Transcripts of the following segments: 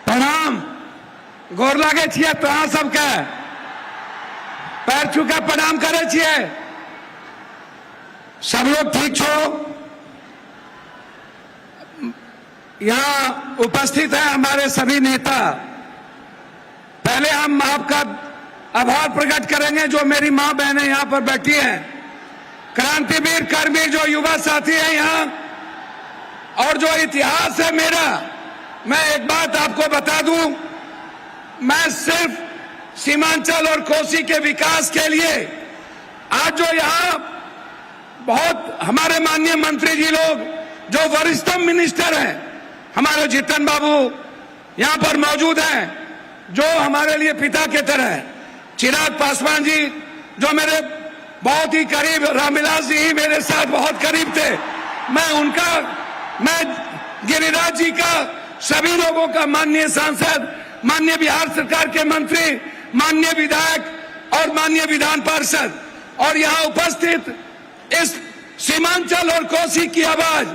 प्रणाम गोर लागे छिए तोरा सबके पैर छूके प्रणाम करे छिए। सब लोग ठीक छो? यहाँ उपस्थित है हमारे सभी नेता। पहले हम आपका आभार प्रकट करेंगे जो मेरी मां बहनें यहाँ पर बैठी हैं, क्रांतिवीर कर्मवीर जो युवा साथी हैं यहाँ, और जो इतिहास है मेरा। मैं एक बात आपको बता दूं, मैं सिर्फ सीमांचल और कोसी के विकास के लिए आज जो यहाँ बहुत हमारे माननीय मंत्री जी लोग जो वरिष्ठतम मिनिस्टर हैं, हमारे जीतन बाबू यहाँ पर मौजूद हैं जो हमारे लिए पिता के तरह है, चिराग पासवान जी जो मेरे बहुत ही करीब, रामविलास जी ही मेरे साथ बहुत करीब थे, मैं गिरिराज जी का, सभी लोगों का, माननीय सांसद, माननीय बिहार सरकार के मंत्री, माननीय विधायक और माननीय विधान पार्षद, और यहाँ उपस्थित इस सीमांचल और कोसी की आवाज,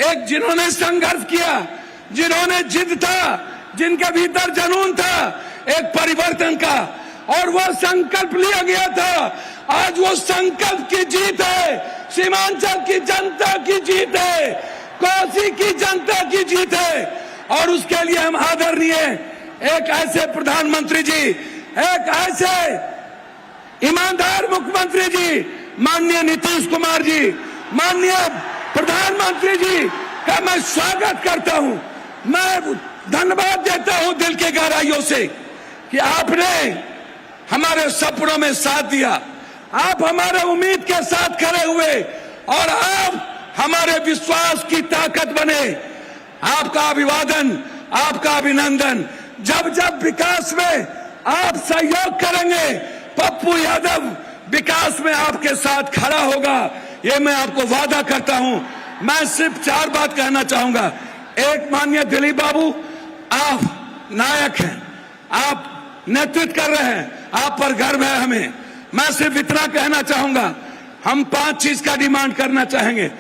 एक जिन्होंने संघर्ष किया, जिन्होंने जिद था, जिनके भीतर जुनून था एक परिवर्तन का, और वो संकल्प लिया गया था। आज वो संकल्प की जीत है, सीमांचल की जनता की जीत है, कोसी की जनता की जीत है, और उसके लिए हम आदरणीय एक ऐसे प्रधानमंत्री जी, एक ऐसे ईमानदार मुख्यमंत्री जी, माननीय नीतीश कुमार जी, माननीय प्रधानमंत्री जी का मैं स्वागत करता हूं। मैं धन्यवाद देता हूं दिल के गहराइयों से कि आपने हमारे सपनों में साथ दिया, आप हमारे उम्मीद के साथ खड़े हुए, और आप हमारे विश्वास की ताकत बने। आपका अभिवादन, आपका अभिनंदन। जब जब विकास में आप सहयोग करेंगे, पप्पू यादव विकास में आपके साथ खड़ा होगा, ये मैं आपको वादा करता हूं। मैं सिर्फ 4 बात कहना चाहूंगा। एक, माननीय दिलीप बाबू, आप नायक हैं, आप नेतृत्व कर रहे हैं, आप पर गर्व है हमें। मैं सिर्फ इतना कहना चाहूंगा, हम 5 चीज का डिमांड करना चाहेंगे।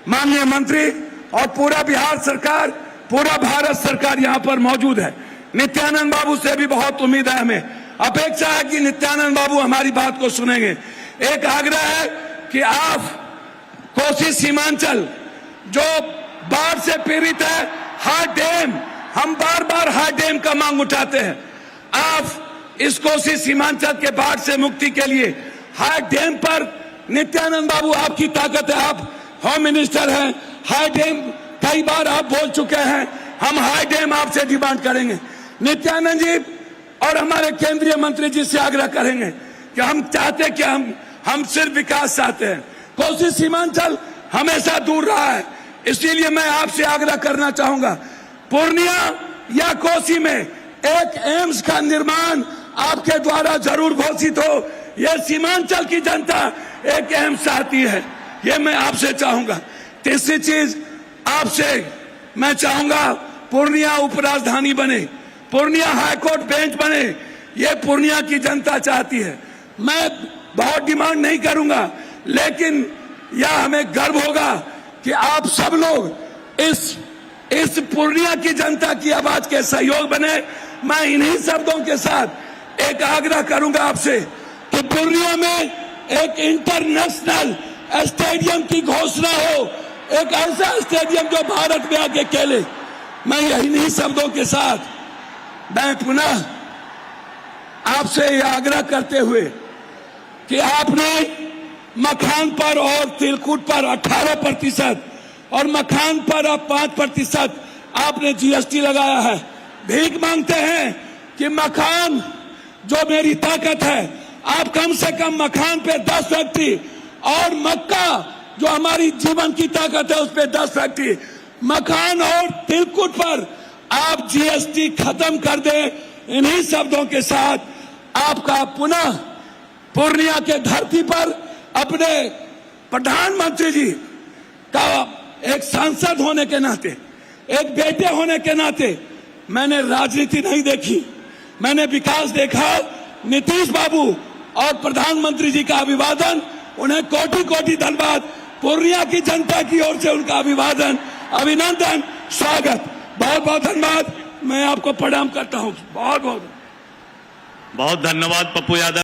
माननीय मंत्री और पूरा बिहार सरकार, पूरा भारत सरकार यहाँ पर मौजूद है। नित्यानंद बाबू से भी बहुत उम्मीद है, हमें अपेक्षा है कि नित्यानंद बाबू हमारी बात को सुनेंगे। एक आग्रह है कि आप कोसी सीमांचल जो बाढ़ से पीड़ित है, हार्ड डैम, हम बार बार हार्ड डैम का मांग उठाते हैं। आप इस कोसी सीमांचल के बाढ़ से मुक्ति के लिए हार्ड डैम पर, नित्यानंद बाबू आपकी ताकत है, आप होम मिनिस्टर हैं, हार्ड डैम कई बार आप बोल चुके हैं, हम हार्ड डैम आपसे डिमांड करेंगे। नित्यानंद जी और हमारे केंद्रीय मंत्री जी से आग्रह करेंगे कि हम चाहते कि हम सिर्फ विकास चाहते हैं। कोसी सीमांचल हमेशा दूर रहा है, इसीलिए मैं आपसे आग्रह करना चाहूंगा, पूर्णिया या कोसी में एक एम्स का निर्माण आपके द्वारा जरूर घोषित हो। यह सीमांचल की जनता एक एम्स चाहती है, ये मैं आपसे चाहूंगा। तीसरी चीज आपसे मैं चाहूंगा, पूर्णिया उपराजधानी बने, पूर्णिया हाईकोर्ट बेंच बने, ये पूर्णिया की जनता चाहती है। मैं बहुत डिमांड नहीं करूंगा, लेकिन यह हमें गर्व होगा कि आप सब लोग इस पूर्णिया की जनता की आवाज के सहयोग बने। मैं इन्हीं शब्दों के साथ एक आग्रह करूंगा आपसे कि पूर्णिया में एक इंटरनेशनल स्टेडियम की घोषणा हो, एक ऐसा स्टेडियम जो भारत में आके खेले। मैं इन्हीं शब्दों के साथ मैं पुनः आपसे यह आग्रह करते हुए कि आपने मखान पर और तिलकुट पर 18% और मखान पर अब 5% आपने जीएसटी लगाया है। भीख मांगते हैं कि मखान जो मेरी ताकत है, आप कम से कम मखान पे 10 फैक्ट्री, और मक्का जो हमारी जीवन की ताकत है उस पे 10 फैक्ट्री, मखान और तिलकुट पर आप जीएसटी खत्म कर दें। इन्हीं शब्दों के साथ आपका पुनः पूर्णिया के धरती पर अपने प्रधानमंत्री जी का एक सांसद होने के नाते, एक बेटे होने के नाते, मैंने राजनीति नहीं देखी, मैंने विकास देखा। नीतीश बाबू और प्रधानमंत्री जी का अभिवादन, उन्हें कोटि कोटि धन्यवाद। पूर्णिया की जनता की ओर से उनका अभिवादन, अभिनंदन, स्वागत। बहुत बहुत धन्यवाद। मैं आपको प्रणाम करता हूं। बहुत बहुत बहुत धन्यवाद पप्पू यादव।